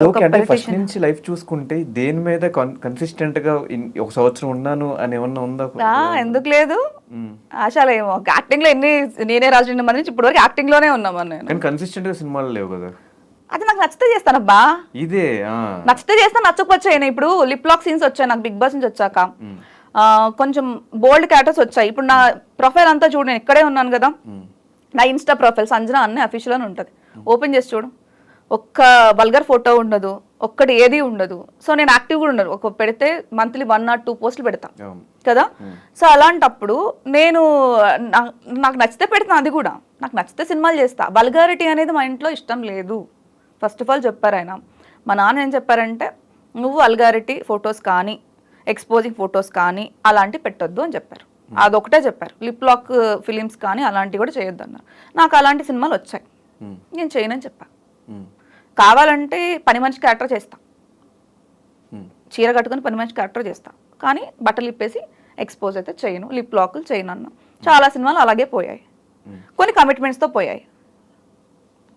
Okay. అంటే first politician నుంచి life చూసుకుంటే దేని మీద కన్సిస్టెంట్‌గా ఒక సంవత్సరం ఉన్నాను అని ఏమన్నా ఉందా? ఎందుకు లేదు హ్మ్. ఆశాలేమో యాక్టింగ్ లో ఎన్ని నేనే రాజు మంది నుంచి ఇప్పటివరకు యాక్టింగ్ లోనే ఉన్నామని నేను. కానీ కన్సిస్టెంట్‌గా సినిమాలు లేవు కదా! అది నాకు నచ్చితే చేస్తానబ్బా, ఇదే. ఆ! నచ్చితే చేస్తా నచ్చకపోతే చేయను. ఇప్పుడు లిప్ లాక్ సీన్స్ వచ్చాయి నాకు బిగ్ బాస్ నుంచి వచ్చాక. హ్మ్. కొంచెం బోల్డ్ క్యారెక్టర్స్ వచ్చాయి. ఇప్పుడు నా ప్రొఫైల్ అంతా చూడు, నేను ఇక్కడే ఉన్నాను కదా. హ్మ్. నా ఇన్స్టా ప్రొఫైల్ సంజన అన్నీ అఫీషియల్ అని ఉంటుంది. ఓపెన్ చేసి చూడు, ఒక్క వల్గర్ ఫోటో ఉండదు, ఒక్కటి ఏది ఉండదు. సో నేను యాక్టివ్ కూడా ఉండదు. ఒక పెడితే మంత్లీ 1 or 2 పోస్టులు పెడతా అవును. కదా. సో అలాంటప్పుడు నేను నాకు నచ్చితే పెడతాను. అది కూడా నాకు నచ్చితే సినిమాలు చేస్తా. వల్గారిటీ అనేది మా ఇంట్లో ఇష్టం లేదు. ఫస్ట్ ఆఫ్ ఆల్ చెప్పారు ఆయన. మా నాన్న ఏం చెప్పారంటే, నువ్వు వల్గారిటీ ఫొటోస్ కానీ ఎక్స్పోజింగ్ ఫొటోస్ కానీ అలాంటివి పెట్టొద్దు అని చెప్పారు. అదొకటే చెప్పారు. లిప్ లాక్ ఫిలిమ్స్ కానీ అలాంటివి కూడా చేయొద్దు అన్నారు. నాకు అలాంటి సినిమాలు వచ్చాయి, నేను చేయనని చెప్పా. కావాలంటే పని మనిషి క్యారెక్టర్ చేస్తా, చీర కట్టుకుని పని మనిషి క్యారెక్టర్ చేస్తా, కానీ బట్టలు ఇప్పేసి ఎక్స్పోజ్ అయితే చేయను, లిప్ లాక్లు చేయను అన్న. చాలా సినిమాలు అలాగే పోయాయి. కొన్ని కమిట్మెంట్స్తో పోయాయి,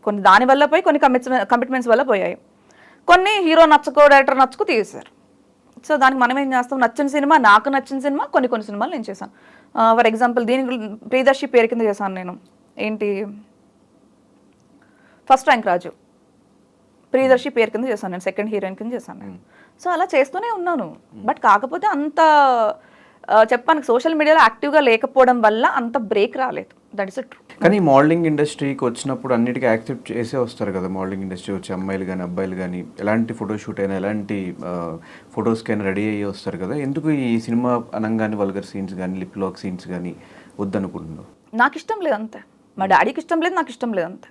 కొన్ని దాని వల్ల పోయి, కొన్ని కమిట్మెంట్స్ వల్ల పోయాయి. కొన్ని హీరో నచ్చకో డైరెక్టర్ నచ్చకో తీసేశారు. సో దానికి మనం ఏం చేస్తాం, నచ్చిన సినిమా, నాకు నచ్చిన సినిమా కొన్ని సినిమాలు నేను చేశాను. ఫర్ ఎగ్జాంపుల్ దీనికి ప్రియదర్శి పేరు కింద చేశాను నేను. ఏంటి, ఫస్ట్ ర్యాంక్ రాజు ప్రియదర్శి పేరు కింద చేశాను నేను, సెకండ్ హీరోయిన్ కింద చేశాను నేను. సో అలా చేస్తూనే ఉన్నాను. బట్ కాకపోతే అంత చెప్పాను, సోషల్ మీడియాలో యాక్టివ్గా లేకపోవడం వల్ల అంత బ్రేక్ రాలేదు. That is true. కానీ మోడలింగ్ ఇండస్ట్రీకి వచ్చినప్పుడు అన్నిటికీ యాక్సెప్ట్ చేసే వస్తారు కదా. మోడలింగ్ ఇండస్ట్రీ వచ్చే అమ్మాయిలు కానీ అబ్బాయిలు కానీ ఎలాంటి ఫోటోషూట్ అయినా ఎలాంటి ఫొటోస్కైనా రెడీ అయ్యి వస్తారు కదా. ఎందుకు ఈ సినిమా అనగానే వల్గర్ సీన్స్ కానీ లిప్ లాక్ సీన్స్ కానీ వద్దనుకుంటున్నావు? నాకు ఇష్టం లేదు అంతే, మా డాడీకి ఇష్టం లేదు, నాకు ఇష్టం లేదు అంతే.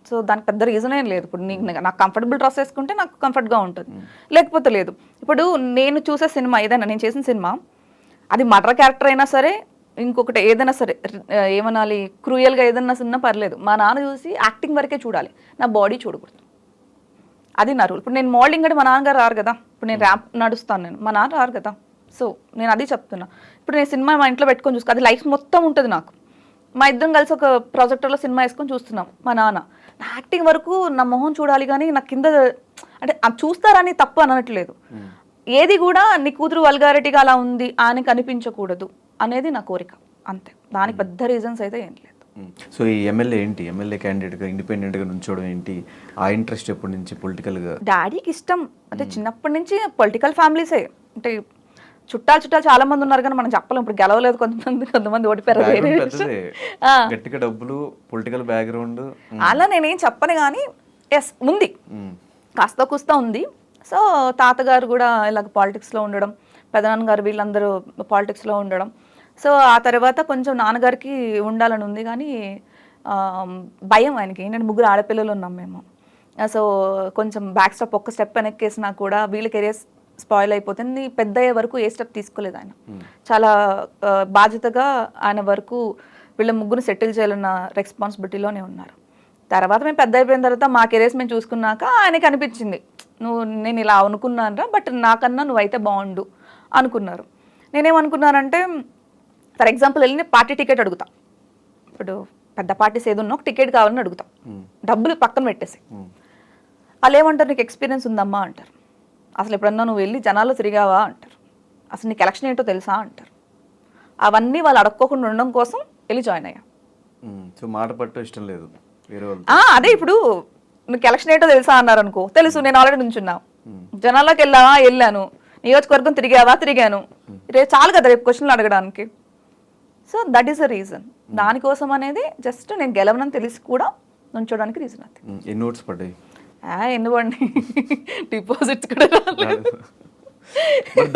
సో దానికి పెద్ద రీజన్ ఏం లేదు. ఇప్పుడు నాకు కంఫర్టబుల్ డ్రెస్ వేసుకుంటే నాకు కంఫర్ట్గా ఉంటుంది, లేకపోతే లేదు. ఇప్పుడు నేను చూసే సినిమా ఏదైనా, నేను చేసిన సినిమా అది మర్డర్ క్యారెక్టర్ అయినా సరే, ఇంకొకటి ఏదైనా సరే, ఏమనాలి, క్రూయల్గా ఏదైనా సినిమా పర్లేదు, మా నాన్న చూసి యాక్టింగ్ వరకే చూడాలి, నా బాడీ చూడకూడదు. అది నా రూల్. ఇప్పుడు నేను మోడలింగ్ అంటే మా నాన్నగారు రారు కదా. ఇప్పుడు నేను ర్యాంప్ నడుస్తాను, నేను, మా నాన్న రారు కదా. సో నేను అది చెప్తున్నా. ఇప్పుడు నేను సినిమా మా ఇంట్లో పెట్టుకొని చూసుకో, అది లైఫ్ మొత్తం ఉంటుంది నాకు. మా ఇద్దరం కలిసి ఒక ప్రాజెక్టర్లో సినిమా వేసుకొని చూస్తున్నాం. మా నాన్న నా యాక్టింగ్ వరకు నా మొహం చూడాలి, కానీ నా కింద అంటే చూస్తారని తప్పు అనట్లేదు. ఏది కూడా నీ కూతురు వల్గారిటీగా అలా ఉంది అని కనిపించకూడదు అనేది నా కోరిక అంతే. దానికి పెద్ద రీజన్స్ అయితే ఏం లేదు. సో ఈ ఎమ్మెల్యే ఏంటి, ఎమ్మెల్యే క్యాండిడేట్గా ఇండిపెండెంట్గా నుంచోవడం ఏంటి, ఆ ఇంట్రెస్ట్ ఎప్పటి నుంచి పొలిటికల్గా? డాడీకి ఇష్టం అంటే చిన్నప్పటి నుంచి పొలిటికల్ ఫ్యామిలీసే. అంటే చుట్టాలు చాలా మంది ఉన్నారు, కానీ మనం చెప్పలేం. ఇప్పుడు గెలవలేదు కొంతమంది ఓడిపోయారు. గట్టిగా డబ్బులు, పొలిటికల్ బ్యాక్గ్రౌండ్ అలా నేనేం చెప్పను, కానీ ఎస్ ఉంది, కాస్త కూస్తా ఉంది. సో తాతగారు కూడా ఇలాగ పాలిటిక్స్లో ఉండడం, పెదనాన్నగారు వీళ్ళందరూ పాలిటిక్స్లో ఉండడం. సో ఆ తర్వాత కొంచెం నాన్నగారికి ఉండాలని ఉంది, కానీ భయం ఆయనకి. ఏంటంటే ముగ్గురు ఆడపిల్లలు ఉన్నాం మేము. సో కొంచెం బ్యాక్ స్టెప్, ఒక్క స్టెప్ వెనక్కేసినా కూడా వీళ్ళ కెరియర్ స్పాయిల్ అయిపోతుంది. పెద్ద అయ్యే వరకు ఏ స్టెప్ తీసుకోలేదు ఆయన. చాలా బాధ్యతగా ఆయన వరకు వీళ్ళ ముగ్గురు సెటిల్ చేయాలన్న రెస్పాన్సిబిలిటీలోనే ఉన్నారు. తర్వాత మేము పెద్ద అయిపోయిన తర్వాత మా కెరియర్స్ మేము చూసుకున్నాక ఆయనకి అనిపించింది, నేను ఇలా అనుకున్నాను రా, బట్ నాకన్నా నువ్వైతే బాగుండు అనుకున్నారు. నేనేమనుకున్నానంటే, ఫర్ ఎగ్జాంపుల్ వెళ్ళి పార్టీ టికెట్ అడుగుతా. ఇప్పుడు పెద్ద పార్టీస్ ఏదో ఉన్నా ఒక టికెట్ కావాలని అడుగుతా, డబ్బులు పక్కన పెట్టేసి. వాళ్ళు ఏమంటారు, నీకు ఎక్స్పీరియన్స్ ఉందమ్మా అంటారు. అసలు ఎప్పుడన్నా నువ్వు వెళ్ళి జనాల్లో తిరిగావా అంటారు. అసలు నీకు ఎలక్షన్ ఏంటో తెలుసా అంటారు. అవన్నీ వాళ్ళు అడక్కోకుండా ఉండడం కోసం వెళ్ళి జాయిన్ అయ్యా. సో మాట పట్టు ఇష్టం లేదు. అదే ఇప్పుడు నీకు ఎలక్షన్ ఏంటో తెలుసా అన్నారు అనుకో, తెలుసు, నేను ఆల్రెడీ నుంచున్నా. జనాల్లోకి వెళ్ళాను, నియోజకవర్గం తిరిగాను, రేపు చాలు కదా రేపు క్వశ్చన్లు అడగడానికి. So that is the reason. దానికోసం అనేది జస్ట్ నేను గెలవనని తెలిసి కూడా నుంచోడానికి రీజన్ అది. ఎన్ని నోట్స్ పడ్డాయి? ఎందుకండి డిపాజిట్స్ కూడా రాలేదు.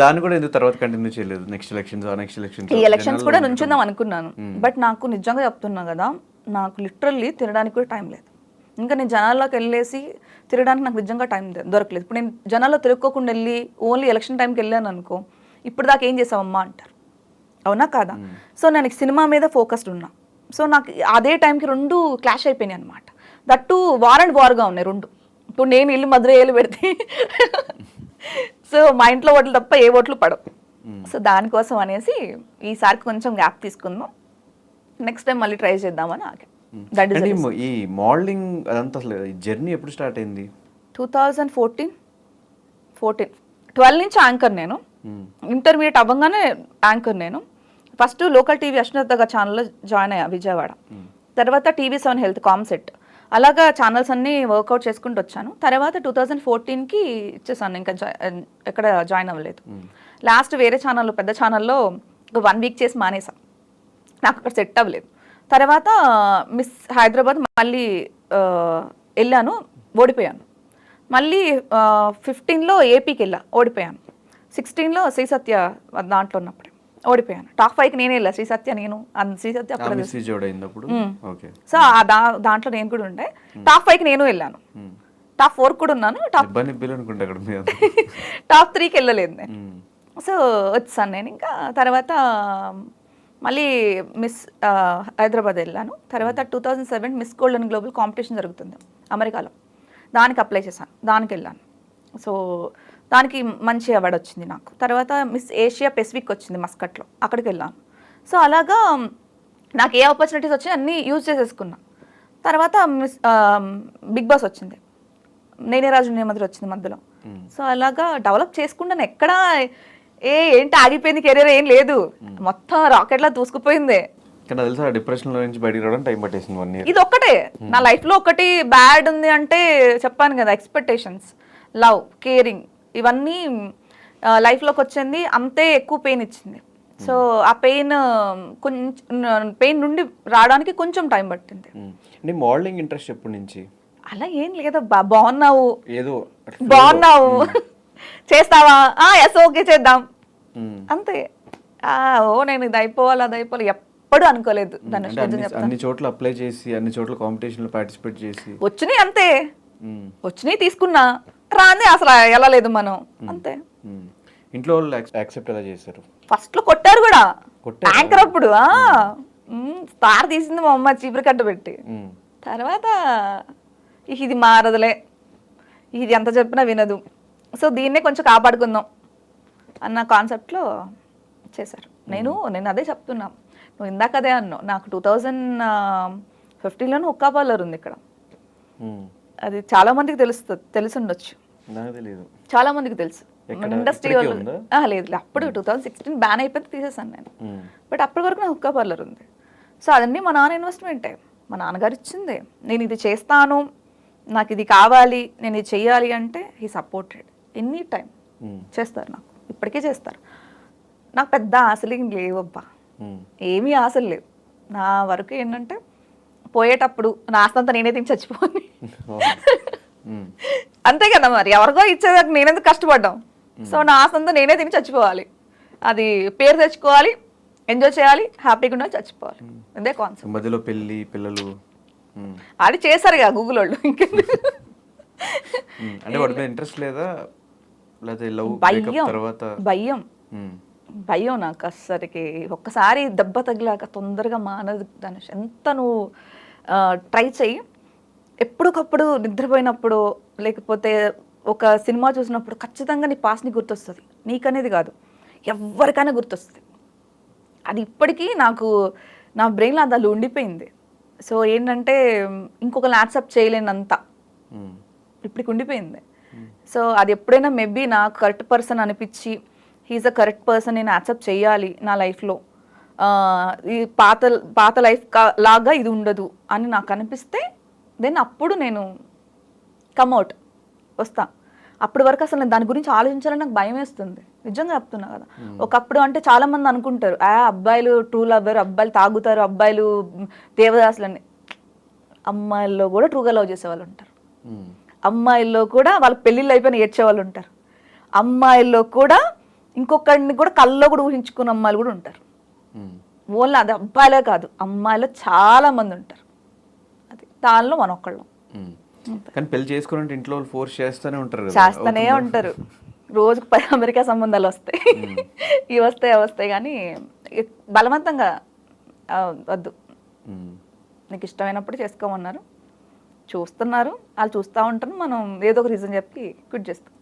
దాన్ని కూడా ఎందుకు తర్వాత కంటిన్యూ చేయలేదు? నెక్స్ట్ ఎలక్షన్స్ ఈ ఎలక్షన్స్ కూడా నుంచుందాం అనుకున్నాను. బట్ నాకు నిజంగా చెప్తున్నా కదా, నాకు లిటరల్లీ తినడానికి కూడా టైం లేదు. ఇంకా నేను జనాల్లోకి వెళ్ళేసి తిరగడానికి నాకు నిజంగా టైం దొరకలేదు. ఇప్పుడు నేను జనాల్లో తిరుక్కోకుండా వెళ్ళి ఓన్లీ ఎలక్షన్ టైంకి వెళ్ళాను అనుకో, ఇప్పుడు దాకా ఏం చేసావమ్మా అంటారు, అవునా కాదా? సో నేను సినిమా మీద ఫోకస్డ్ ఉన్నా. సో నాకు అదే టైంకి రెండు క్లాష్ అయిపోయినాయి అనమాట. దట్టు వార్ అండ్ వార్గా ఉన్నాయి రెండు. ఇప్పుడు నేను ఇల్లు మధురయ్యలు పెడితే సో మా ఇంట్లో ఓట్లు తప్ప ఏ ఓట్లు పడవు. సో దానికోసం అనేసి ఈసారికి కొంచెం గ్యాప్ తీసుకుందాం, నెక్స్ట్ టైం మళ్ళీ ట్రై చేద్దామని ఆగా. ఈ మోడలింగ్ అదంతా అసలు జర్నీ ఎప్పుడు స్టార్ట్ అయింది? 2014 12 నుంచి యాంకర్ నేను. ఇంటర్మీడియట్ అవ్వగానే యాంకర్ నేను. ఫస్ట్ లోకల్ టీవీ అశ్వత్థగా ఛానల్లో జాయిన్ అయ్యా విజయవాడ. తర్వాత TV7 హెల్త్ కామ్సెట్, అలాగా ఛానల్స్ అన్నీ వర్కౌట్ చేసుకుంటూ వచ్చాను. తర్వాత 2014కి ఇచ్చేసాను, ఇంకా ఎక్కడ జాయిన్ అవ్వలేదు. లాస్ట్ వేరే ఛానల్లో, పెద్ద ఛానల్లో ఒక 1 వీక్ చేసి మానేసా, నాకు అక్కడ సెట్ అవ్వలేదు. తర్వాత మిస్ హైదరాబాద్ మళ్ళీ వెళ్ళాను, ఓడిపోయాను. మళ్ళీ 15లో ఏపీకి వెళ్ళా, ఓడిపోయాను. 16లో శ్రీ సత్య దాంట్లో ఉన్నప్పుడు ఓడిపోయాను. టాప్ 5కి నేనే వెళ్ళా, శ్రీ సత్య నేను, శ్రీ సత్య అప్పుడు. సో దాంట్లో నేను కూడా ఉండే. టాప్ 5కి నేను వెళ్ళాను, టాప్ 4 కూడా ఉన్నాను, టాప్ 3కి వెళ్ళలేదు నేను. సో వచ్చాను నేను. ఇంకా తర్వాత మళ్ళీ మిస్ హైదరాబాద్ వెళ్ళాను. తర్వాత 2007 miss gold and global competition జరుగుతుంది అమెరికాలో, దానికి అప్లై చేశాను, దానికి వెళ్ళాను. సో దానికి మంచి అవార్డు వచ్చింది నాకు. తర్వాత మిస్ ఏషియా పెసిఫిక్ వచ్చింది మస్కట్లో, అక్కడికి వెళ్ళాను. సో అలాగా నాకు ఏ ఆపర్చునిటీస్ వచ్చాయి అన్నీ యూజ్ చేసేసుకున్నా. తర్వాత మిస్ బిగ్ బాస్ వచ్చింది, నేనే రాజు నేమద్రి వచ్చింది మధ్యలో. సో అలాగా డెవలప్ చేసుకుంటాను. ఎక్కడా ఏంటి ఆగిపోయింది కెరీర్ ఏం లేదు, మొత్తం రాకెట్లా దూసుకుపోయింది. ఇది ఒక్కటే నా లైఫ్లో ఒకటి బ్యాడ్ ఉంది అంటే చెప్పాను కదా, ఎక్స్పెక్టేషన్స్, లవ్, కేరింగ్, ఇవన్నీ లైఫ్లోకి వచ్చింది, అంతే ఎక్కువ పెయిన్ ఇచ్చింది. సో ఆ పెయిన్ నుండి రావడానికి కొంచెం టైం పట్టింది. మోడలింగ్ ఇంట్రెస్ట్ ఎప్పటి నుంచి? అలా ఏం లేదబ్బా, బాగున్నావు చేస్తావా, ఎస్ ఓకే చేద్దాం అంతే. నేను ఇది అయిపోవాలి అది అయిపోవాలి ఎప్పుడు అనుకోలేదు. అన్ని చోట్ల అప్లై చేసి అన్ని చోట్ల కాంపిటీషన్ లో పార్టిసిపేట్ చేసి వచ్చినాయి అంతే, వచ్చినాయి తీసుకున్నా, రాంది అసలు వెళ్ళలేదు మనం అంతే. ఇంట్లో వాళ్ళు యాక్సెప్ట్ ఎలా చేశారు? ఫస్ట్ లో కొట్టారు కూడా, యాంకర్ అప్పుడు స్టార్ తీసింది మా అమ్మ చీపురు కట్ట పెట్టి. తర్వాత ఇది మారదులే, ఇది ఎంత చెప్పినా వినదు, సో దీన్నే కొంచెం కాపాడుకుందాం అన్న కాన్సెప్ట్లో చేశారు. నేను అదే చెప్తున్నా, నువ్వు ఇందాక అదే అన్నావు, నాకు 2015లోనే హుక్కా పార్లర్ ఉంది ఇక్కడ. అది చాలా మందికి తెలిసి ఉండొచ్చు, చాలా మందికి తెలుసు ఇండస్ట్రీ వాళ్ళు. లేదు, అప్పుడు 2016 బ్యాన్ అయిపోతే తీసేసాను నేను. బట్ అప్పటి వరకు నా హుక్కా పార్లర్ ఉంది. సో అదన్నీ మా నాన్న ఇన్వెస్ట్మెంటే, మా నాన్నగారు ఇచ్చిందే. నేను ఇది చేస్తాను, నాకు ఇది కావాలి, నేను ఇది చెయ్యాలి అంటే హీ సపోర్టెడ్ ఎనీ టైం. చేస్తారు, నాకు ఇప్పటికే చేస్తారు. నాకు పెద్ద ఆశలు ఏం లేవబ్బా, ఏమీ ఆశలు లేవు. నా వరకు ఏంటంటే పోయేటప్పుడు నా ఆస్తంతా నేనే తిని చచ్చిపోని, అంతే కదా మరి, ఎవరికో ఇచ్చేదాకా నేనెందుకు కష్టపడ్డాం. సో నా ఆస్తంతా నేనే తిని చచ్చిపోవాలి, అది పేరు తెచ్చుకోవాలి, ఎంజాయ్ చేయాలి, హ్యాపీగా ఉండాలి, చచ్చిపోవాలి, అదే కాన్సెప్ట్. మధ్యలో పెళ్లి పిల్లలు అది చేశారు కదా గూగుల్ వాళ్ళు. ఇంట్రెస్ట్ లేదా? భయం నాకు అస్సరికి. ఒక్కసారి దెబ్బ తగిలాక తొందరగా మానదు ధనుష్. ఎంత నువ్వు ట్రై చెయ్యి, ఎప్పటికప్పుడు నిద్రపోయినప్పుడు లేకపోతే ఒక సినిమా చూసినప్పుడు ఖచ్చితంగా నీ పాస్ట్ని గుర్తొస్తుంది. నీకనేది కాదు, ఎవరికైనా గుర్తొస్తుంది. అది ఇప్పటికీ నాకు నా బ్రెయిన్లో అది ఉండిపోయింది. సో ఏంటంటే ఇంకొకరిని యాక్సెప్ట్ చేయలేనంత ఇప్పటికి ఉండిపోయింది. సో అది ఎప్పుడైనా మేబీ నాకు కరెక్ట్ పర్సన్ అనిపించి హీఈస్ అ కరెక్ట్ పర్సన్, నేను యాక్సెప్ట్ చేయాలి నా లైఫ్లో, ఈ పాత లైఫ్ లాగా ఇది ఉండదు అని నాకు అనిపిస్తే దెన్ అప్పుడు నేను కమ్అవుట్ వస్తా. అప్పటి వరకు అసలు నేను దాని గురించి ఆలోచించాలని నాకు భయం వేస్తుంది, నిజంగా చెప్తున్నా కదా. ఒకప్పుడు అంటే చాలా మంది అనుకుంటారు అబ్బాయిలు ట్రూ లవర్, అబ్బాయిలు తాగుతారు, అబ్బాయిలు దేవదాసులని. అమ్మాయిల్లో కూడా ట్రూగా లవ్ చేసేవాళ్ళు ఉంటారు, అమ్మాయిల్లో కూడా వాళ్ళ పెళ్ళిళ్ళు అయిపోయిన ఏడ్చేవాళ్ళు ఉంటారు, అమ్మాయిల్లో కూడా ఇంకొకరిని కూడా కల్లో కూడా ఊహించుకున్న అమ్మాయిలు కూడా ఉంటారు. ఓన్లీ అది అబ్బాయిలే కాదు, అమ్మాయిలో చాలా మంది ఉంటారు. అది దానిలో మన ఒక్కళ్ళం. కానీ పెళ్లి చేసుకోవాలంటే ఇంట్లో వాళ్ళు ఫోర్స్ చేస్తూనే ఉంటారు, చేస్తూనే ఉంటారు. రోజుకు 10 అమెరికా సంబంధాలు వస్తాయి, ఇవి వస్తాయి అవి వస్తాయి, కానీ బలవంతంగా వద్దు, నీకు ఇష్టమైనప్పుడు చేసుకోమన్నారు, చూస్తున్నారు, వాళ్ళు చూస్తూ ఉంటారు, మనం ఏదో ఒక రీజన్ చెప్పి క్విట్ చేస్తాం.